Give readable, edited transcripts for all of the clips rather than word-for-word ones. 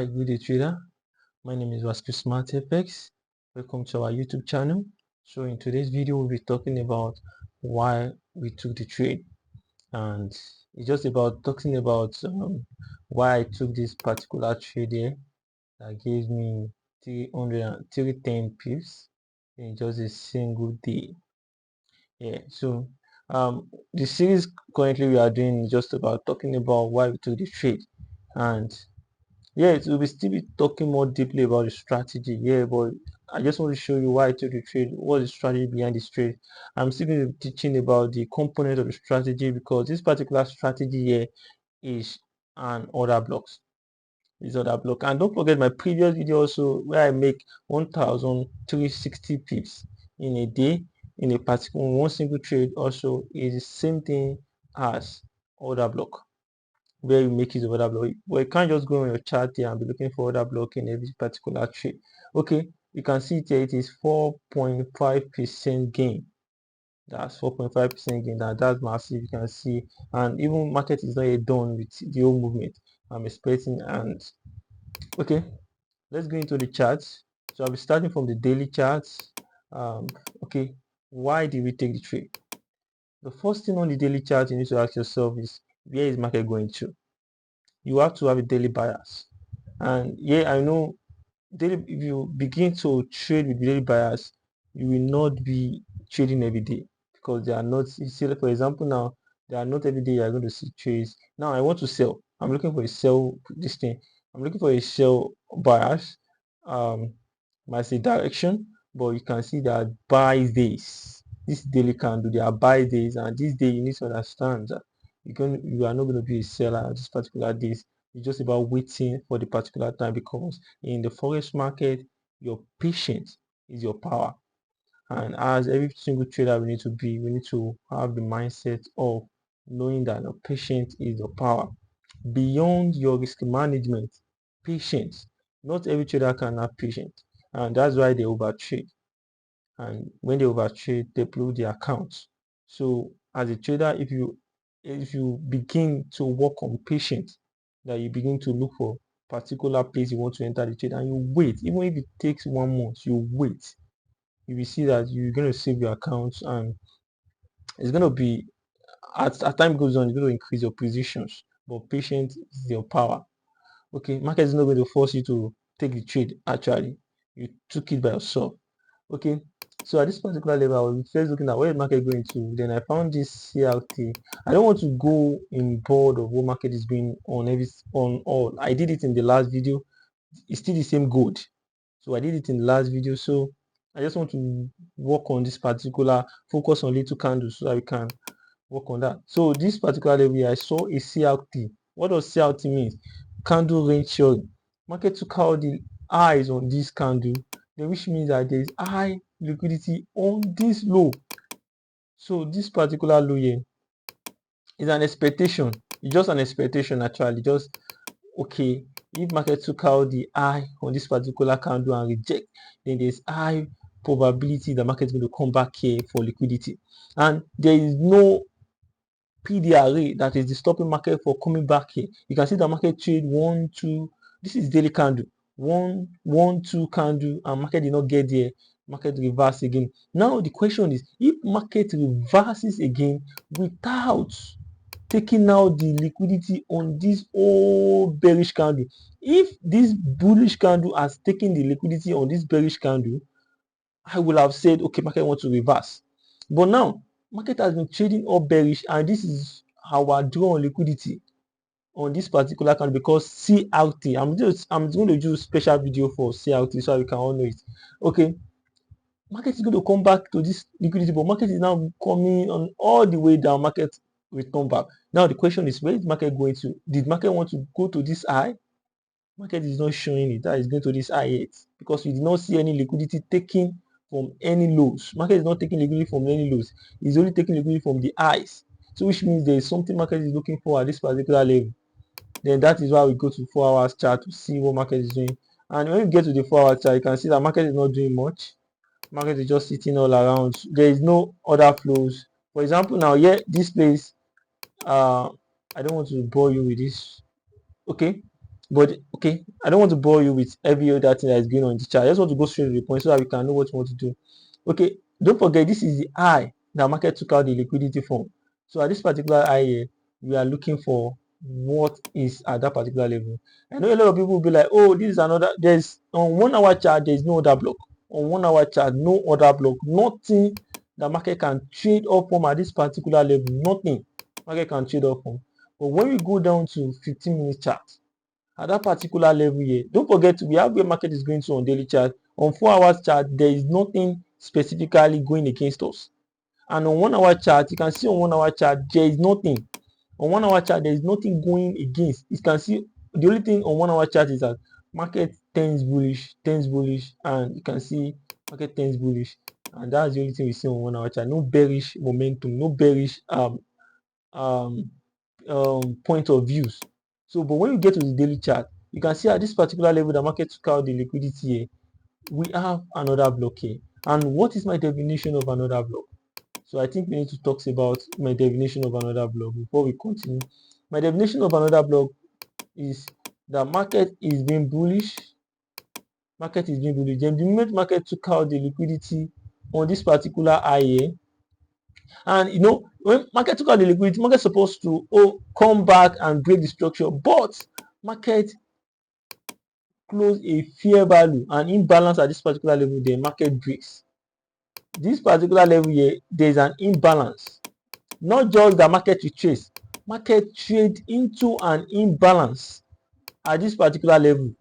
Hi, good day trader. My name is Vasco Smart FX. Welcome to our YouTube channel. So in today's video, we'll be talking about why we took the trade, and it's just about talking about why I took this particular trade here that gave me 310 pips in just a single day. Yeah. So the series currently we are doing is just about talking about why we took the trade, and yeah, it will be still be talking more deeply about the strategy. Yeah, but I just want to show you why I took the trade, what is the strategy behind this trade. I'm still going to be teaching about the component of the strategy, because this particular strategy here is an order blocks. This order block. And don't forget my previous video also, where I make 1,360 pips in a day in a particular one single trade, also is the same thing as order block, where you make use of order block. Well, you can't just go on your chart here and be looking for order block in every particular trade. Okay, you can see it here, it is 4.5% gain. That's 4.5% gain. That's massive. You can see, and even market is not yet done with the whole movement I'm expecting. And okay, let's go into the charts. So I'll be starting from the daily charts. Okay, why did we take the trade? The first thing on the daily chart you need to ask yourself is, where is market going to? You have to have a daily bias. And yeah, I know daily, if you begin to trade with daily bias, you will not be trading every day, because they are not, you see, for example, now they are not every day you are going to see trades. Now I want to sell, I'm looking for a sell, this thing, I'm looking for a sell bias, might say direction, but you can see that buy days, this daily candle, there are buy days, and this day you need to understand that you are not going to be a seller at this particular days. It's just about waiting for the particular time, because in the forex market, your patience is your power. And as every single trader, we need to have the mindset of knowing that your patience is your power. Beyond your risk management, patience. Not every trader can have patience, and that's why they overtrade. And when they overtrade, they blow their accounts. So as a trader, if you begin to work on patience, that you begin to look for particular place you want to enter the trade, and you wait, even if it takes 1 month, you wait, you will see that you're going to save your accounts, and it's going to be, as time goes on, you're going to increase your positions. But patience is your power. Okay, market is not going to force you to take the trade. Actually, you took it by yourself. Okay, so at this particular level, I was first looking at where the market going to. Then I found this CLT. I don't want to go in board of what market is going on on all. I did it in the last video. It's still the same gold. So I did it in the last video. So I just want to work on this particular, focus on little candles, so that we can work on that. So this particular level, I saw a CLT. What does CLT mean? Candle range theory. Market took out the eyes on this candle, then which means that there is high liquidity on this low. So this particular low here is an expectation. It's just an expectation actually. Just okay, if market took out the high on this particular candle and reject, then there's high probability the market is going to come back here for liquidity. And there is no PDRA that is the stopping market for coming back here. You can see the market trade 1, 2. This is daily candle. 1, 1, 2 candle, and market did not get there. Market reverse again. Now the question is, if market reverses again without taking out the liquidity on this old bearish candle, if this bullish candle has taken the liquidity on this bearish candle, I will have said, okay, market wants to reverse. But now, market has been trading up bearish, and this is our draw on liquidity on this particular candle, because CRT, I'm going to do a special video for CRT so we can all know it. Okay, market is going to come back to this liquidity, but market is now coming on all the way down. Market return back. Now the question is, where is market going to? Did market want to go to this high? Market is not showing it that is going to this high yet, because we did not see any liquidity taking from any lows. Market is not taking liquidity from any lows. It's only taking liquidity from the highs. So which means there is something market is looking for at this particular level. Then that is why we go to 4 hours chart to see what market is doing. And when you get to the 4 hour chart, you can see that market is not doing much. Market is just sitting all around. There is no other flows. For example, now here, this place, I don't want to bore you with this. Okay, But okay, I don't want to bore you with every other thing that is going on in the chart. I just want to go straight to the point so that we can know what we want to do. Okay, don't forget this is the high that market took out the liquidity from. So at this particular high here, we are looking for what is at that particular level. I know a lot of people will be like, oh, this is another, there's on 1 hour chart, there's no other block. On 1 hour chart, no other block, nothing the market can trade up from at this particular level, nothing market can trade up from. But when we go down to 15-minute chart, at that particular level here, don't forget we have where market is going to on daily chart. On 4 hours chart, there is nothing specifically going against us. And on 1 hour chart, you can see on 1 hour chart, there is nothing. On 1 hour chart, there is nothing going against. You can see the only thing on 1 hour chart is that market turns bullish, and you can see market turns bullish. And that's the only thing we see on 1 hour chart. No bearish momentum, no bearish point of views. So, but when you get to the daily chart, you can see at this particular level, the market took out the liquidity here. We have another block here. And what is my definition of another block? So I think we need to talk about my definition of another block before we continue. My definition of another block is the market is being bullish. Market is being bullish. Then the moment market took out the liquidity on this particular high here, and you know, when market took out the liquidity, market supposed to come back and break the structure, but market close a fair value and imbalance at this particular level, the market breaks. This particular level here, there's an imbalance. Not just the market retrace, market trade into an imbalance at this particular level.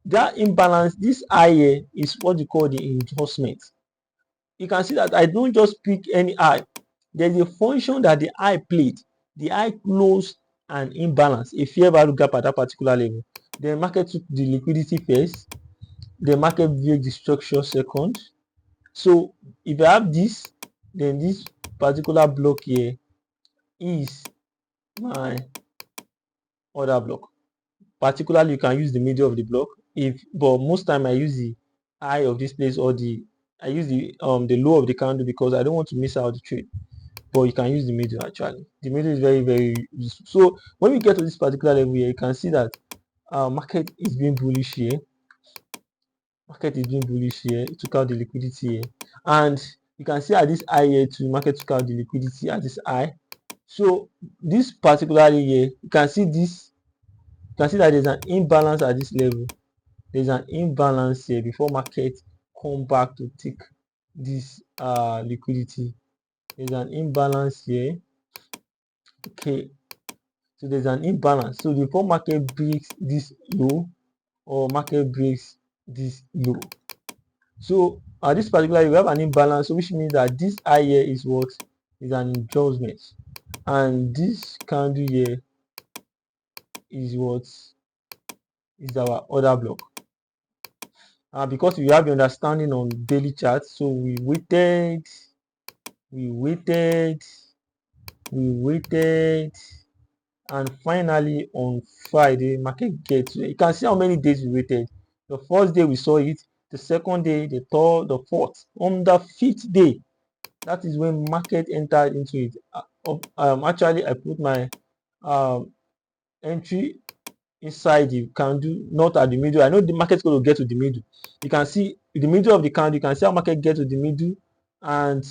That imbalance, this high here, is what you call the endorsement. You can see that I don't just pick any high. There's a function that the high played. The high closed an imbalance, a fair value gap at that particular level. The market took the liquidity first. The market break the structure second. So if I have this, then this particular block here is my order block. Particularly, you can use the middle of the block. But most time I use the high of this place, or I use the low of the candle, because I don't want to miss out the trade. But you can use the middle actually. The middle is very, very useful. So when we get to this particular level here, you can see that market is being bullish here. Market is being bullish here. It took out the liquidity here, and you can see at this high here too, market took out the liquidity at this high. So this particularly here, you can see this. You can see that there's an imbalance at this level. There's an imbalance here before market come back to take this liquidity. There's an imbalance here. Okay, so there's an imbalance. So before market breaks this low, or market breaks this low, so at this particular we have an imbalance, so which means that this high here is what is an adjustment, and this candle here is what is our order block. Because we have the understanding on daily chart, so we waited, and finally on Friday market gets. You can see how many days we waited. The first day we saw it, the second day, the third, the fourth. On the fifth day, that is when market entered into it. Actually, I put my entry inside the candle, not at the middle. I know the market's going to get to the middle. You can see the middle of the candle, you can see how market get to the middle and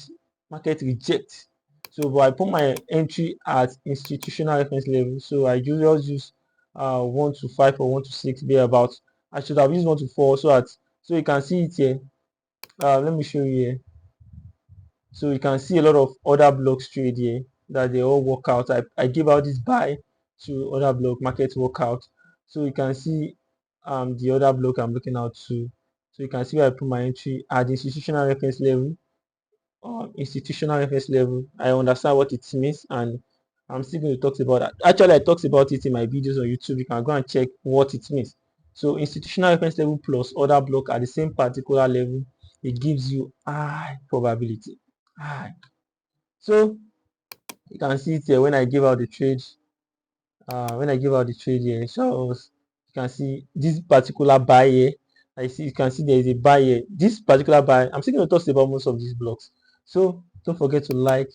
market reject. So but I put my entry at institutional reference level. So I usually use 1 to 5 or 1 to 6 thereabout. I should have used 1 to 4 so you can see it here. Let me show you here. So you can see a lot of other blocks trade here that they all work out. I give out this buy to other block, market work out. So you can see the other block I'm looking out to. So you can see where I put my entry at the institutional reference level. I understand what it means, and I'm still going to talk about that. Actually, I talked about it in my videos on YouTube. You can go and check what it means. So institutional reference level plus other block at the same particular level, it gives you high probability. High. So you can see it here when I give out the trade. Here, so you can see this particular buy here. You can see there is a buy here. This particular buy, I'm still going to talk about most of these blocks. So don't forget to like,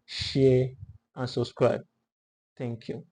share, and subscribe. Thank you.